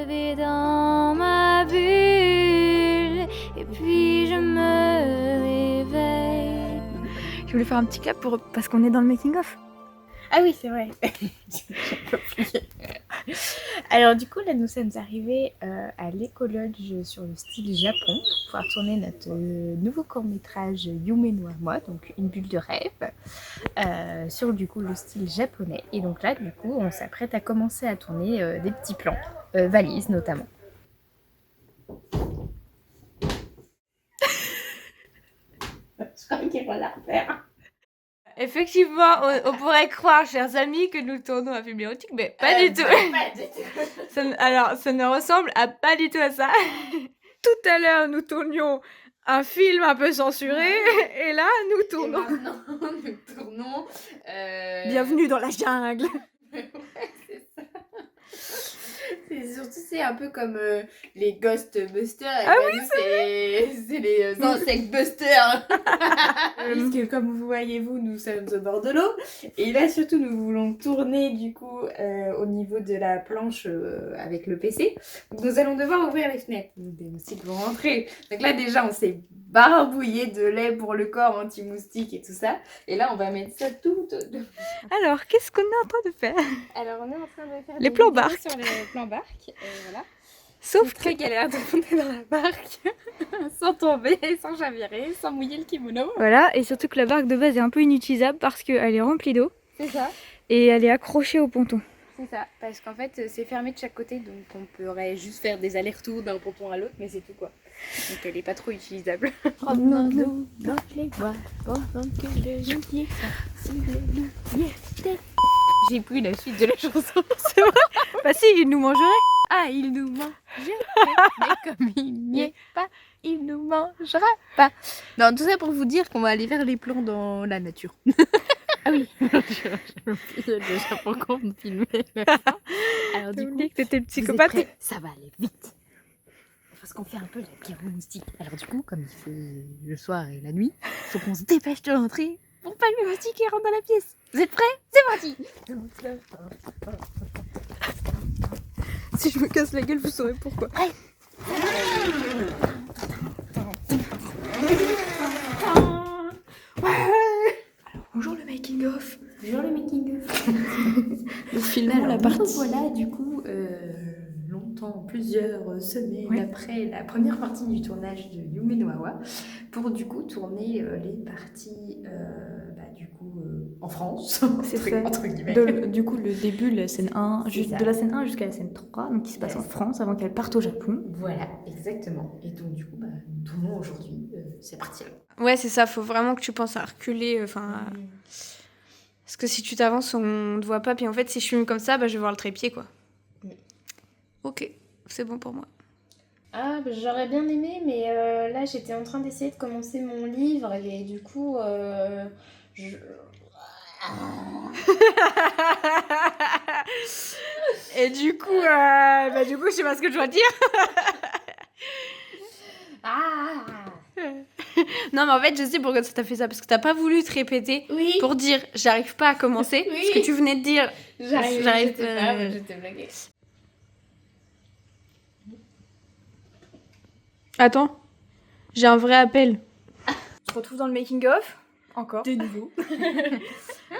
vais dans ma bulle et puis je me réveille. Je voulais faire un petit clap parce qu'on est dans le making-of. Ah oui, c'est vrai. J'ai oublié. Alors du coup, là, nous sommes arrivés à l'écologe sur le style Japon pour pouvoir tourner notre nouveau court-métrage Yume no Ama, donc une bulle de rêve, sur du coup le style japonais. Et donc là, du coup, on s'apprête à commencer à tourner des petits plans, valises notamment. Je crois qu'il va la refaire. Effectivement, on pourrait croire, chers amis, que nous tournons un film érotique, mais pas du tout. Pas du tout. Alors, ça ne ressemble à pas du tout à ça. Tout à l'heure, nous tournions un film un peu censuré, et là, nous tournons. Et maintenant, nous tournons. Bienvenue dans la jungle. Ouais, c'est ça. C'est surtout, c'est un peu comme les Ghostbusters. Ah oui, c'est les Insectbusters. Puisque, comme vous voyez, nous sommes au bord de l'eau. Et là, surtout, nous voulons tourner du coup au niveau de la planche avec le PC. Donc, nous allons devoir ouvrir les fenêtres. Des moustiques vont rentrer. Donc là, déjà, on s'est barbouillé de lait pour le corps anti-moustique et tout ça. Et là, on va mettre ça tout. Alors, qu'est-ce qu'on est en train de faire? Alors, on est en train de faire les des plans vidéos barques. sur les plans barques. Voilà. Sauf très galère de monter dans la barque sans tomber, sans chavirer, sans mouiller le kimono. Voilà, et surtout que la barque de base est un peu inutilisable parce qu'elle est remplie d'eau C'est ça. et elle est accrochée au ponton. C'est ça, parce qu'en fait c'est fermé de chaque côté, donc on pourrait juste faire des allers-retours d'un ponton à l'autre, mais c'est tout quoi. Donc elle est pas trop utilisable. Promenons-nous dans les bois pendant que le gibier J'ai plus la suite de la chanson. C'est vrai? Bah si, il nous mangerait. Ah, il nous mangerait, mais comme il n'y est pas, il nous mangera pas. Non, tout ça pour vous dire qu'on va aller faire les plans dans la nature. Ah oui, j'ai déjà pas qu'on filmait. Alors du coup, que t'étais vous êtes psychopathe. prêts? Ça va aller vite. Parce qu'on fait un peu la pierre aux moustiques. Alors du coup, comme il fait le soir et la nuit, faut qu'on se dépêche de rentrer pour pas que le moustique rentre dans la pièce. Vous êtes prêts? C'est parti. Si je me casse la gueule, vous saurez pourquoi. Ouais. Alors, bonjour le making of. Bonjour le making of. Nous filmons la partie. Voilà, du coup, longtemps, plusieurs semaines Ouais. après la première partie du tournage de Yume no Awa, pour du coup tourner les parties en France, C'est ça. entre guillemets. Du coup, le début, la scène 1, C'est ça. de la scène 1 jusqu'à la scène 3, donc qui se passe en Yes. France avant qu'elle parte au Japon. Voilà, exactement. Et donc du coup, nous tournons aujourd'hui cette partie-là. Ouais, c'est ça, faut vraiment que tu penses à reculer, parce que si tu t'avances, on te voit pas, puis en fait, si je filme comme ça, je vais voir le trépied, quoi. Mm. Ok, c'est bon pour moi. Ah, j'aurais bien aimé, mais là j'étais en train d'essayer de commencer mon livre et du coup, Et du coup, je sais pas ce que je dois dire. Non, mais en fait, je sais pourquoi t'as fait ça, parce que t'as pas voulu te répéter Oui, pour dire j'arrive pas à commencer, Oui. ce que tu venais de dire. j'arrive pas, j'étais blaguée. Attends, j'ai un vrai appel. On se retrouve dans le making-of, encore. De nouveau.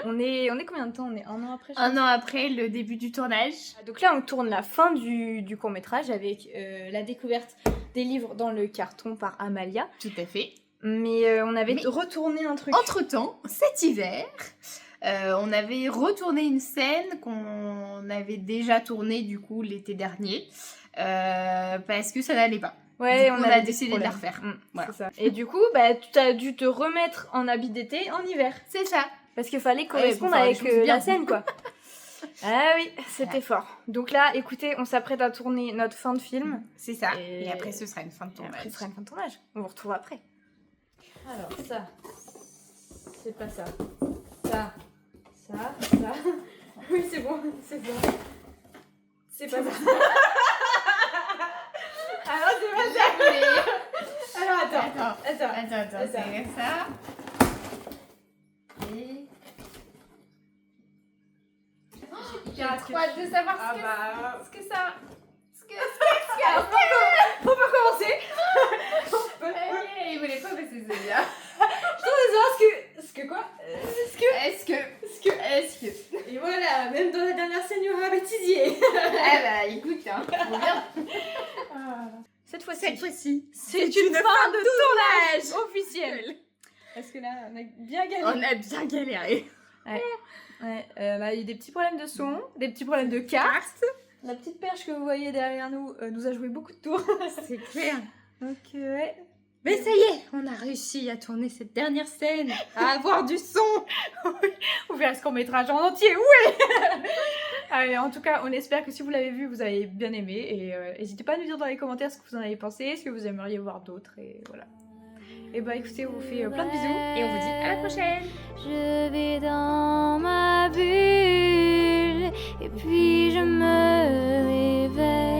On est combien de temps? On est un an après, je Un pense. an après le début du tournage. Donc là, on tourne la fin du court-métrage avec la découverte des livres dans le carton par Amalia. Tout à fait. Mais on avait Mais- retourné un truc. Entre-temps, cet hiver, on avait retourné une scène qu'on avait déjà tournée du coup l'été dernier parce que ça n'allait pas. Ouais, Du coup, on avait a des décidé de la problèmes. refaire. Voilà. C'est ça. Et du coup, tu as dû te remettre en habit d'été en hiver. C'est ça. Parce qu'il fallait Ouais, correspondre pour faire avec les choses bien. la scène, quoi. Ah oui, c'était fort. Donc là, écoutez, on s'apprête à tourner notre fin de film. C'est ça. Et- Et après, ce sera une fin de Et tournage. après, ce sera une fin de tournage. On vous retrouve après. Alors, ça, c'est pas ça. Ça. Oui, c'est bon, c'est bon. C'est pas ça. Alors, c'est pas ça. Alors, attends. Attends, c'est ça. Et... J'ai trop hâte de savoir ce que ça... Ce que cette fois-ci, c'est une fin de tournage officielle. Parce que là, on a bien galéré. On a bien galéré. Ouais, on a eu des petits problèmes de son, des petits problèmes de carte. La petite perche que vous voyez derrière nous nous a joué beaucoup de tours. C'est clair. Donc, ouais. Mais ça y est, on a réussi à tourner cette dernière scène, à avoir du son. Vous verrez ce court-métrage en entier, oui. Allez, en tout cas, on espère que si vous l'avez vu, vous avez bien aimé. Et n'hésitez pas à nous dire dans les commentaires ce que vous en avez pensé, ce que vous aimeriez voir d'autres. Et voilà. Et bah écoutez, on vous fait plein de bisous. Et on vous dit à la prochaine. Je vais dans ma bulle et puis je me réveille.